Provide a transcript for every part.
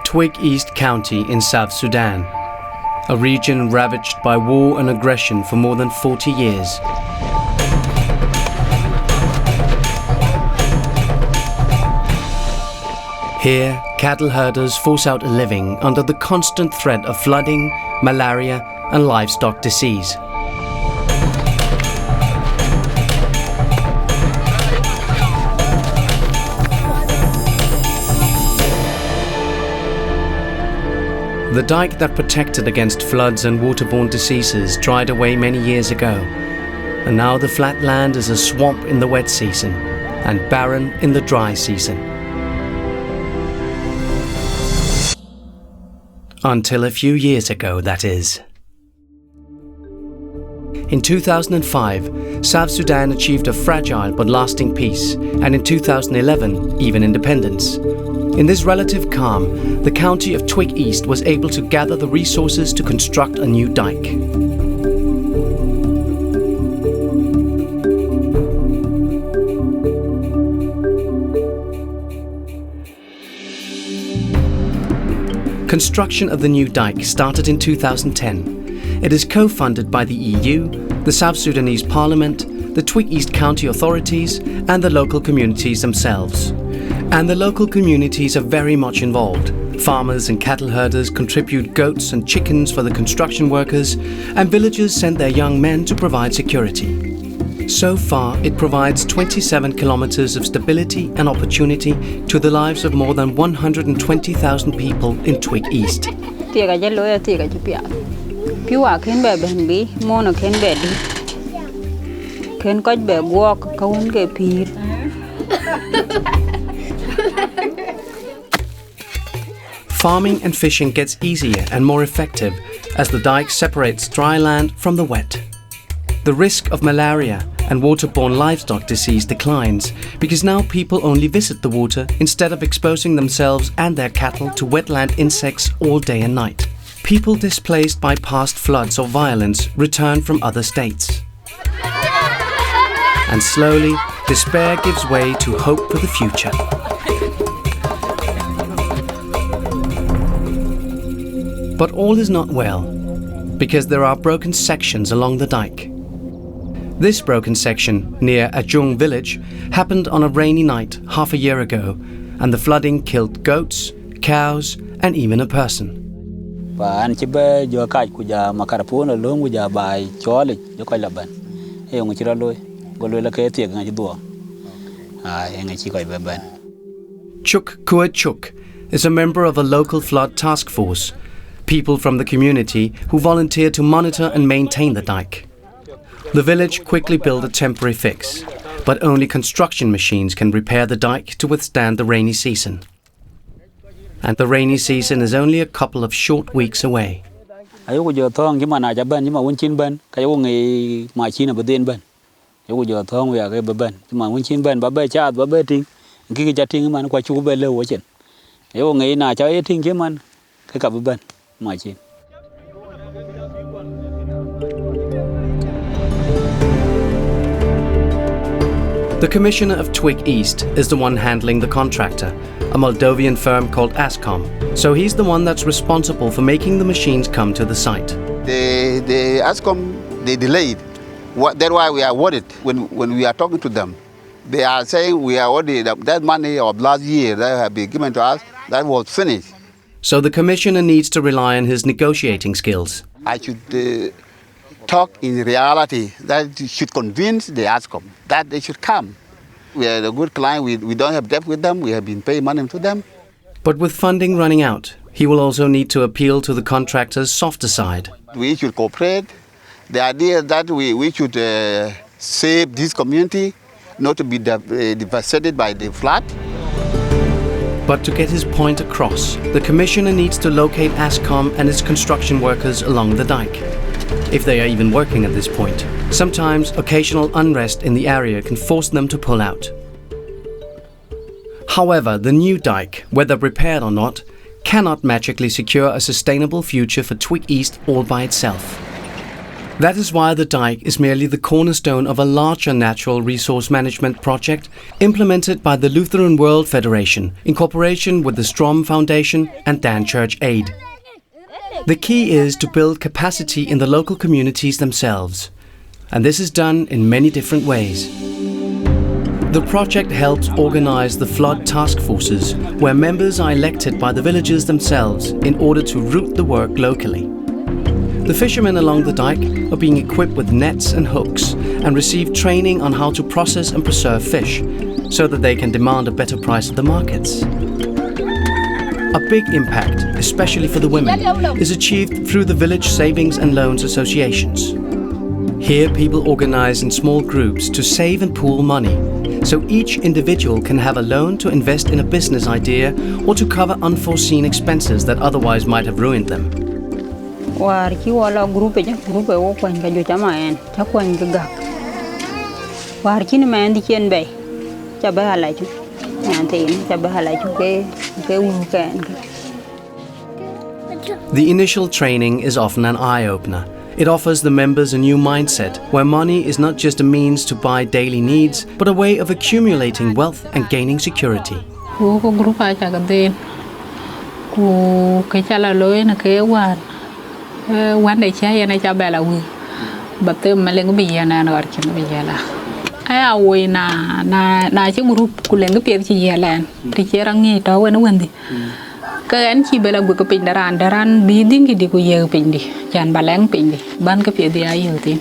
Twic East County in South Sudan, a region ravaged by war and aggression for more than 40 years. Here, cattle herders force out a living under the constant threat of flooding, malaria, and livestock disease. The dike that protected against floods and waterborne diseases dried away many years ago, and now the flat land is a swamp in the wet season and barren in the dry season. Until a few years ago, that is. In 2005, South Sudan achieved a fragile but lasting peace, and in 2011, even independence. In this relative calm, the county of Twic East was able to gather the resources to construct a new dike. Construction of the new dike started in 2010. It is co-funded by the EU, the South Sudanese Parliament, the Twic East County authorities, and the local communities themselves. And the local communities are very much involved. Farmers and cattle herders contribute goats and chickens for the construction workers, and villagers send their young men to provide security. So far, it provides 27 kilometers of stability and opportunity to the lives of more than 120,000 people in Twic East. Farming and fishing gets easier and more effective as the dike separates dry land from the wet. The risk of malaria and waterborne livestock disease declines because now people only visit the water instead of exposing themselves and their cattle to wetland insects all day and night. People displaced by past floods or violence return from other states. And slowly, despair gives way to hope for the future. But all is not well, because there are broken sections along the dike. This broken section, near Ajung village, happened on a rainy night half a year ago, and the flooding killed goats, cows, and even a person. Chuk Kua Chuk is a member of a local flood task force, people from the community who volunteer to monitor and maintain the dike. The village quickly built a temporary fix, but only construction machines can repair the dike to withstand the rainy season. And the rainy season is only a couple of short weeks away. The commissioner of Twic East is the one handling the contractor, a Moldovan firm called ASCOM. So he's the one that's responsible for making the machines come to the site. The ASCOM, they delayed. That's why we are worried when we are talking to them. They are saying we are already, that money of last year that have been given to us, that was finished. So the commissioner needs to rely on his negotiating skills. I should talk in reality, that should convince the ASCOM that they should come. We are a good client, we don't have debt with them, we have been paying money to them. But with funding running out, he will also need to appeal to the contractor's softer side. We should cooperate. The idea that we should save this community, not to be devastated by the flood. But to get his point across, the commissioner needs to locate ASCOM and its construction workers along the dike, if they are even working at this point. Sometimes occasional unrest in the area can force them to pull out. However, the new dike, whether repaired or not, cannot magically secure a sustainable future for Twic East all by itself. That is why the dike is merely the cornerstone of a larger natural resource management project implemented by the Lutheran World Federation in cooperation with the Strom Foundation and Dan Church Aid. The key is to build capacity in the local communities themselves, and this is done in many different ways. The project helps organize the flood task forces, where members are elected by the villagers themselves in order to route the work locally. The fishermen along the dike are being equipped with nets and hooks and receive training on how to process and preserve fish, so that they can demand a better price at the markets. A big impact, especially for the women, is achieved through the village savings and loans associations. Here people organize in small groups to save and pool money, so each individual can have a loan to invest in a business idea or to cover unforeseen expenses that otherwise might have ruined them. War ki wala group wo kwan ga jo chama en ta kwan ga gak war ki ni man di chen bay cha ba la chu an te ni cha ba la chu ke wu kan. The initial training is often an eye-opener. It offers the members a new mindset where money is not just a means to buy daily needs, but a way of accumulating wealth and gaining security. Ko group a cha ga den ku ke cha la loy na ke war one day cha yana cha bela wi but the malengo bi yana na warkin bi yala aya we na chi group kulengo pe chi yala ti cherang ni to wen wendi ka an chi bela gu ko pin daran bi dingi di ko ye pin di chan balang pin di ban ka pe di ayu ti.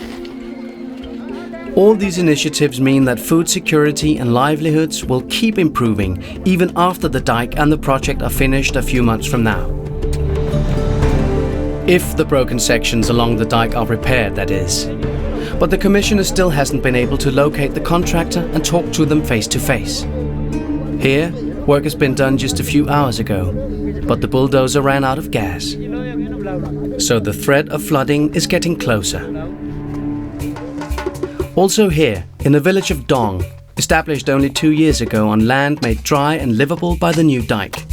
All these initiatives mean that food security and livelihoods will keep improving even after the dike and the project are finished a few months from now. If the broken sections along the dike are repaired, that is. But the Commissioner still hasn't been able to locate the contractor and talk to them face to face. Here, work has been done just a few hours ago, but the bulldozer ran out of gas. So the threat of flooding is getting closer. Also here, in the village of Dong, established only 2 years ago on land made dry and livable by the new dike.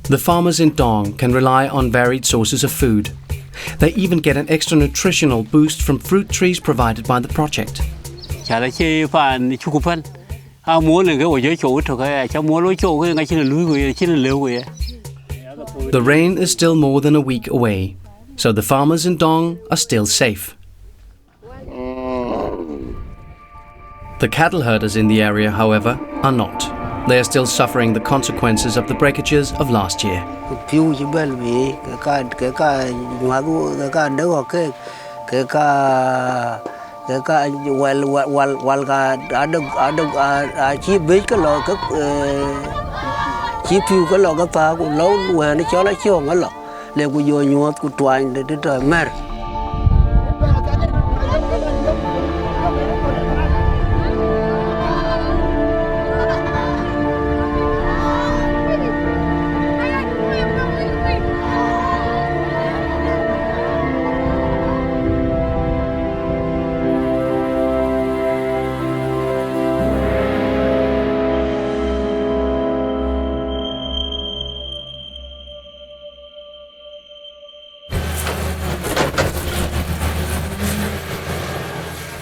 The farmers in Dong can rely on varied sources of food. They even get an extra nutritional boost from fruit trees provided by the project. The rain is still more than a week away, so the farmers in Dong are still safe. The cattle herders in the area, however, are not. They are still suffering the consequences of the breakages of last year.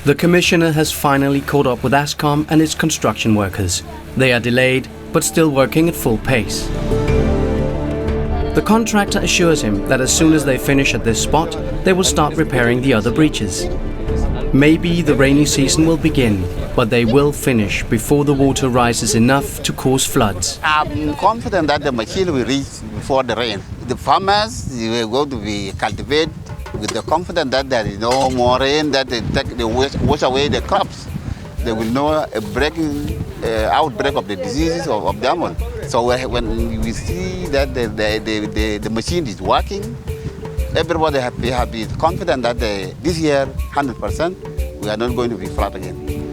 The Commissioner has finally caught up with ASCOM and its construction workers. They are delayed, but still working at full pace. The contractor assures him that as soon as they finish at this spot, they will start repairing the other breaches. Maybe the rainy season will begin, but they will finish before the water rises enough to cause floods. I'm confident that the machine will reach before the rain. The farmers will go to be cultivated with the confidence that there is no more rain, that they wash away the crops. They will know a outbreak of the diseases of the animal. So when we see that the machine is working, everybody have be confident that this year, 100%, we are not going to be flood again.